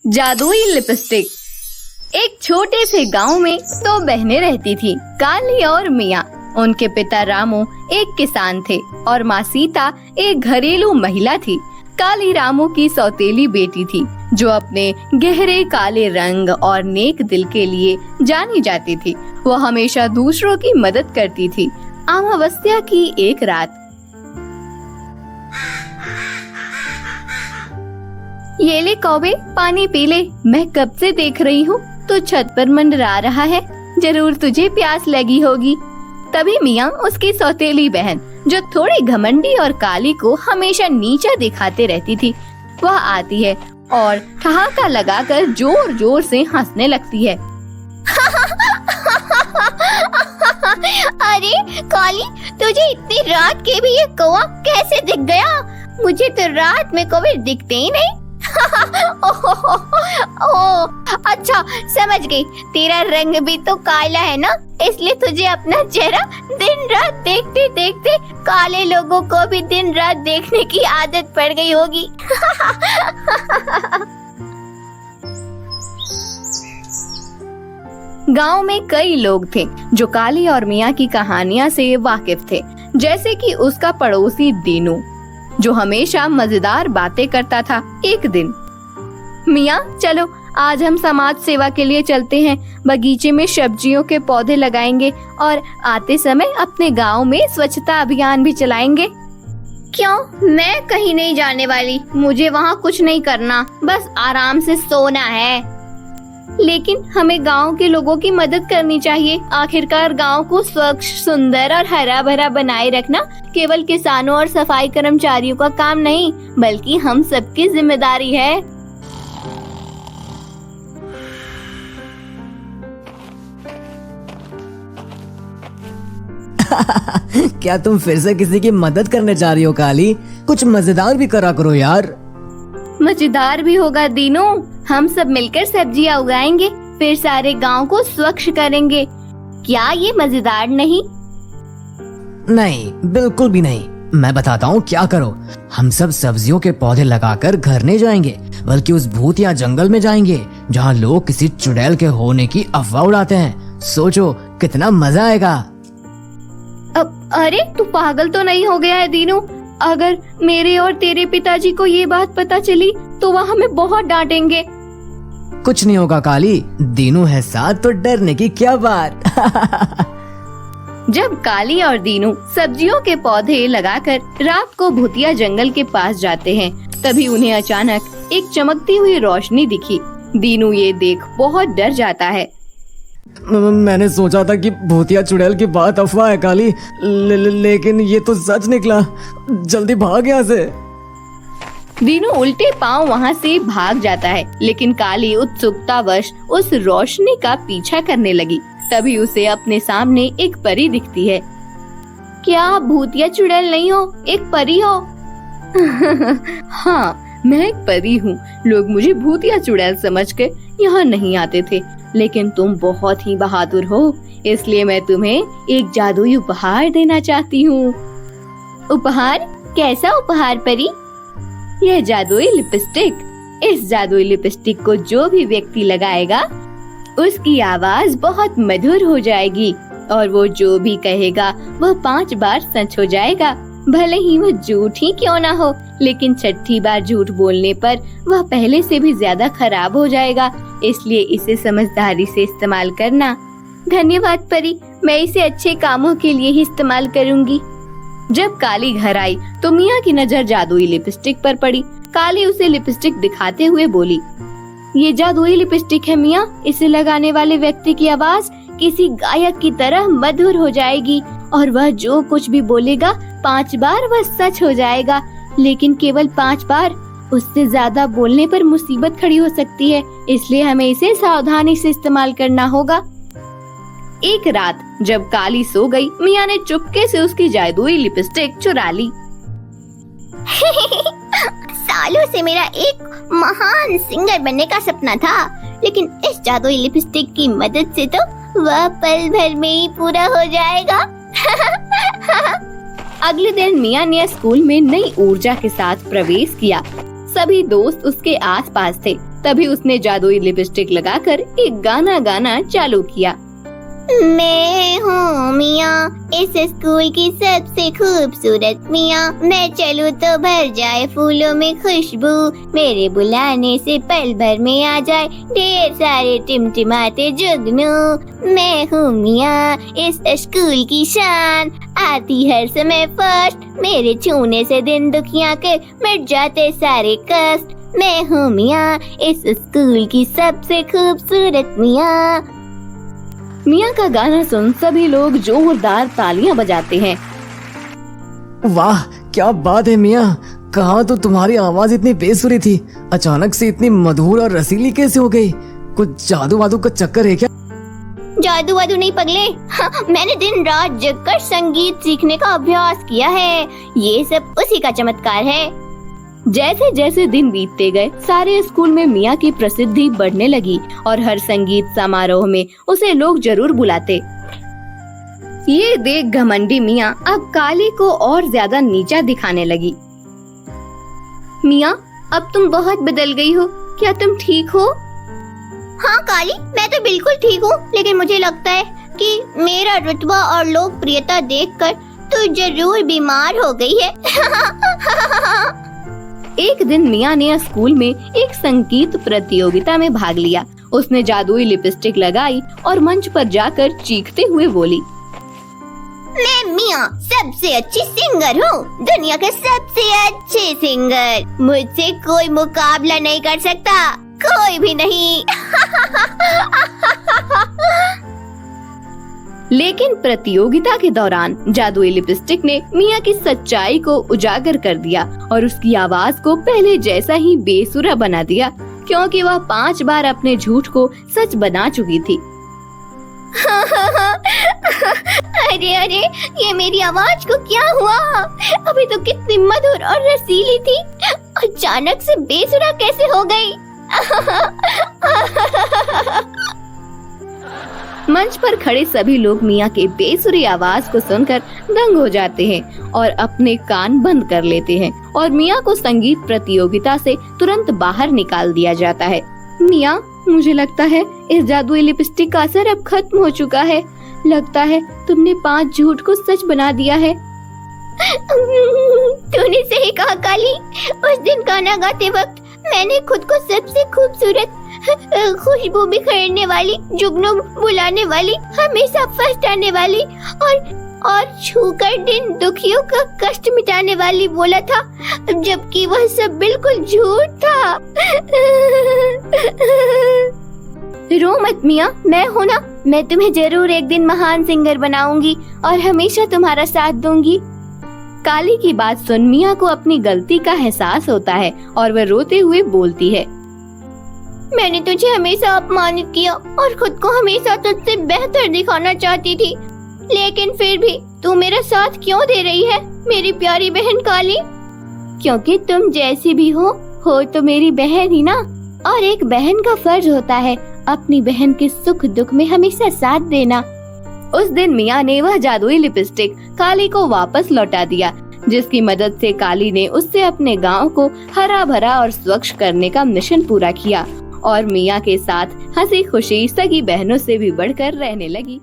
जादुई लिपस्टिक। एक छोटे से गांव में दो बहनें रहती थी, काली और मिया। उनके पिता रामू एक किसान थे और माँ सीता एक घरेलू महिला थी। काली रामू की सौतेली बेटी थी जो अपने गहरे काले रंग और नेक दिल के लिए जानी जाती थी। वो हमेशा दूसरों की मदद करती थी। अमावस्या की एक रात, ये ले कौवे, पानी पी ले। मैं कब से देख रही हूँ तू छत पर मंडरा रहा है, जरूर तुझे प्यास लगी होगी। तभी मियाँ, उसकी सौतेली बहन जो थोड़ी घमंडी और काली को हमेशा नीचा दिखाते रहती थी, वह आती है और ठहाका लगाकर जोर जोर से हंसने लगती है। अरे काली, तुझे इतनी रात के भी ये कौवा कैसे दिख गया? मुझे तो रात में कौवे दिखते ही नहीं। ओह, अच्छा समझ गई, तेरा रंग भी तो काला है ना, इसलिए तुझे अपना चेहरा दिन रात देखते देखते काले लोगों को भी दिन रात देखने की आदत पड़ गई होगी। गांव में कई लोग थे जो काली और मियाँ की कहानियाँ से वाकिफ थे, जैसे कि उसका पड़ोसी दीनू जो हमेशा मजेदार बातें करता था। एक दिन, मियाँ चलो आज हम समाज सेवा के लिए चलते हैं, बगीचे में सब्जियों के पौधे लगाएंगे और आते समय अपने गांव में स्वच्छता अभियान भी चलाएंगे। क्यों? मैं कहीं नहीं जाने वाली, मुझे वहाँ कुछ नहीं करना, बस आराम से सोना है। लेकिन हमें गांव के लोगों की मदद करनी चाहिए। आखिरकार गांव को स्वच्छ, सुंदर और हरा भरा बनाए रखना केवल किसानों और सफाई कर्मचारियों का काम नहीं, बल्कि हम सबकी जिम्मेदारी है। क्या तुम फिर से किसी की मदद करने जा रही हो काली? कुछ मजेदार भी करा करो यार। मजेदार भी होगा दीनू, हम सब मिलकर सब्जियां उगाएंगे, फिर सारे गांव को स्वच्छ करेंगे। क्या ये मजेदार नहीं? नहीं, बिल्कुल भी नहीं। मैं बताता हूँ क्या करो। हम सब सब्जियों के पौधे लगाकर घर नहीं जाएंगे, बल्कि उस भूतिया जंगल में जाएंगे जहाँ लोग किसी चुड़ैल के होने की अफवाह उड़ाते हैं। सोचो कितना मजा आएगा। अरे तू पागल तो नहीं हो गया है दीनू? अगर मेरे और तेरे पिताजी को ये बात पता चली तो वह हमें बहुत डांटेंगे। कुछ नहीं होगा काली, दीनू है साथ तो डरने की क्या बात। जब काली और दीनू सब्जियों के पौधे लगाकर रात को भूतिया जंगल के पास जाते हैं, तभी उन्हें अचानक एक चमकती हुई रोशनी दिखी। दीनू ये देख बहुत डर जाता है। मैंने सोचा था कि भूतिया चुड़ैल की बात अफवाह है काली, लेकिन ये तो सच निकला। जल्दी भाग यहाँ से। दीनू उल्टे पांव वहाँ से भाग जाता है, लेकिन काली उत्सुकतावश उस रोशनी का पीछा करने लगी। तभी उसे अपने सामने एक परी दिखती है। क्या आप भूतिया चुड़ैल नहीं हो, एक परी हो? हाँ, मैं एक परी हूँ। लोग मुझे भूतिया चुड़ैल समझकर यहाँ नहीं आते थे, लेकिन तुम बहुत ही बहादुर हो, इसलिए मैं तुम्हें एक जादुई उपहार देना चाहती हूँ। उपहार? कैसा उपहार परी? यह जादुई लिपस्टिक। इस जादुई लिपस्टिक को जो भी व्यक्ति लगाएगा उसकी आवाज बहुत मधुर हो जाएगी और वो जो भी कहेगा वह 5 बार सच हो जाएगा। भले ही वह झूठ ही क्यों ना हो, लेकिन 6ठी बार झूठ बोलने पर वह पहले से भी ज्यादा खराब हो जाएगा, इसलिए इसे समझदारी से इस्तेमाल करना। धन्यवाद परी, मैं इसे अच्छे कामों के लिए ही इस्तेमाल करूंगी। जब काली घर आई तो मियाँ की नजर जादुई लिपस्टिक पर पड़ी। काली उसे लिपस्टिक दिखाते हुए बोली, ये जादुई लिपस्टिक है मियाँ, इसे लगाने वाले व्यक्ति की आवाज किसी गायक की तरह मधुर हो जाएगी और वह जो कुछ भी बोलेगा 5 बार वह सच हो जाएगा, लेकिन केवल 5 बार। उससे ज्यादा बोलने पर मुसीबत खड़ी हो सकती है, इसलिए हमें इसे सावधानी से इस्तेमाल करना होगा। एक रात जब काली सो गई, मियाँ ने चुपके से उसकी जादुई लिपस्टिक चुरा ली। सालों से मेरा एक महान सिंगर बनने का सपना था, लेकिन इस जादुई लिपस्टिक की मदद से तो वह पल भर में ही पूरा हो जाएगा। अगले दिन मियाँ ने स्कूल में नई ऊर्जा के साथ प्रवेश किया। सभी दोस्त उसके आसपास थे। तभी उसने जादुई लिपस्टिक लगाकर एक गाना गाना चालू किया। मैं हूँ मियाँ, इस स्कूल की सबसे खूबसूरत मियाँ। मैं चलूँ तो भर जाए फूलों में खुशबू, मेरे बुलाने से पल भर में आ जाए ढेर सारे टिमटिमाते जुगनू। मैं हूँ मियाँ, इस स्कूल की शान, आती हर समय फर्स्ट, मेरे छूने से दिन दुखियाँ के मिट जाते सारे कष्ट। मैं हूँ मियाँ, इस स्कूल की सबसे खूबसूरत मियाँ। मियाँ का गाना सुन सभी लोग जोरदार तालियां बजाते हैं। वाह क्या बात है मियाँ, कहाँ तो तुम्हारी आवाज इतनी बेसुरी थी, अचानक से इतनी मधुर और रसीली कैसे हो गई? कुछ जादू वादू का चक्कर है क्या? जादू वादू नहीं पगले, मैंने दिन रात जगकर संगीत सीखने का अभ्यास किया है। ये सब उसी का चमत्कार है। जैसे जैसे दिन बीतते गए, सारे स्कूल में मियाँ की प्रसिद्धि बढ़ने लगी और हर संगीत समारोह में उसे लोग जरूर बुलाते। ये देख घमंडी मियाँ अब काली को और ज्यादा नीचा दिखाने लगी। मियाँ, अब तुम बहुत बदल गई हो, क्या तुम ठीक हो? हाँ काली, मैं तो बिल्कुल ठीक हूँ, लेकिन मुझे लगता है कि मेरा रुतबा और लोकप्रियता देखकर तू जरूर बीमार हो गई है। एक दिन मियाँ ने स्कूल में एक संगीत प्रतियोगिता में भाग लिया। उसने जादुई लिपस्टिक लगाई और मंच पर जाकर चीखते हुए बोली, मैं मियाँ सबसे अच्छी सिंगर हूँ, दुनिया के सबसे अच्छे सिंगर। मुझसे कोई मुकाबला नहीं कर सकता, कोई भी नहीं। लेकिन प्रतियोगिता के दौरान जादुई लिपस्टिक ने मियाँ की सच्चाई को उजागर कर दिया और उसकी आवाज को पहले जैसा ही बेसुरा बना दिया, क्योंकि वह 5 बार अपने झूठ को सच बना चुकी थी। अरे अरे, ये मेरी आवाज को क्या हुआ? अभी तो कितनी मधुर और रसीली थी, अचानक से बेसुरा कैसे हो गई? मंच पर खड़े सभी लोग मियाँ के बेसुरी आवाज को सुनकर दंग हो जाते हैं और अपने कान बंद कर लेते हैं और मियाँ को संगीत प्रतियोगिता से तुरंत बाहर निकाल दिया जाता है। मियाँ, मुझे लगता है इस जादुई लिपस्टिक का असर अब खत्म हो चुका है। लगता है तुमने 5 झूठ को सच बना दिया है। तूने सही कहा काली, उस दिन गाना गाते वक्त मैंने खुद को सबसे खूबसूरत, खुशबू बिखेरने वाली, जुगनू बुलाने वाली, हमेशा फर्स्ट आने वाली और छूकर दिन दुखियों का कष्ट मिटाने वाली बोला था, जबकि वह सब बिल्कुल झूठ था। रो मत मियाँ, मैं हूँ ना, मैं तुम्हें जरूर एक दिन महान सिंगर बनाऊंगी और हमेशा तुम्हारा साथ दूंगी। काली की बात सुन मियाँ को अपनी गलती का एहसास होता है और वह रोते हुए बोलती है, मैंने तुझे हमेशा अपमानित किया और खुद को हमेशा तुझसे बेहतर दिखाना चाहती थी, लेकिन फिर भी तू मेरा साथ क्यों दे रही है मेरी प्यारी बहन काली? क्योंकि तुम जैसी भी हो तो मेरी बहन ही ना, और एक बहन का फर्ज होता है अपनी बहन के सुख दुख में हमेशा साथ देना। उस दिन मियाँ ने वह जादुई लिपस्टिक काली को वापस लौटा दिया, जिसकी मदद से काली ने उससे अपने गांव को हरा भरा और स्वच्छ करने का मिशन पूरा किया और मियाँ के साथ हंसी खुशी सगी बहनों से भी बढ़कर रहने लगी।